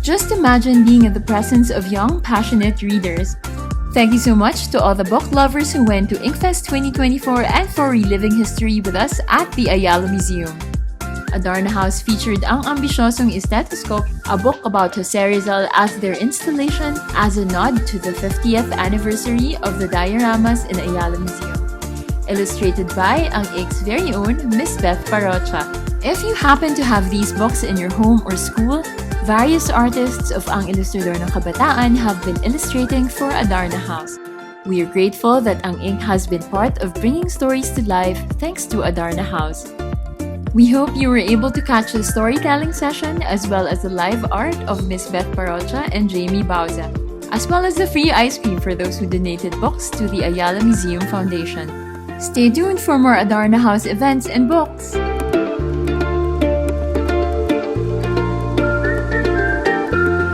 Just imagine being in the presence of young, passionate readers. Thank you so much to all the book lovers who went to Inkfest 2024 and for reliving history with us at the Ayala Museum. Adarna House featured Ang Ambisyosong Istetoskop, a book about Jose Rizal as their installation as a nod to the 50th anniversary of the dioramas in Ayala Museum. Illustrated by Ang Ik's very own Miss Beth Parrocha. If you happen to have these books in your home or school, various artists of Ang Ilustrador ng Kabataan have been illustrating for Adarna House. We are grateful that Ang Ink has been part of bringing stories to life thanks to Adarna House. We hope you were able to catch the storytelling session as well as the live art of Miss Beth Parrocha and Jamie Bauza, as well as the free ice cream for those who donated books to the Ayala Museum Foundation. Stay tuned for more Adarna House events and books!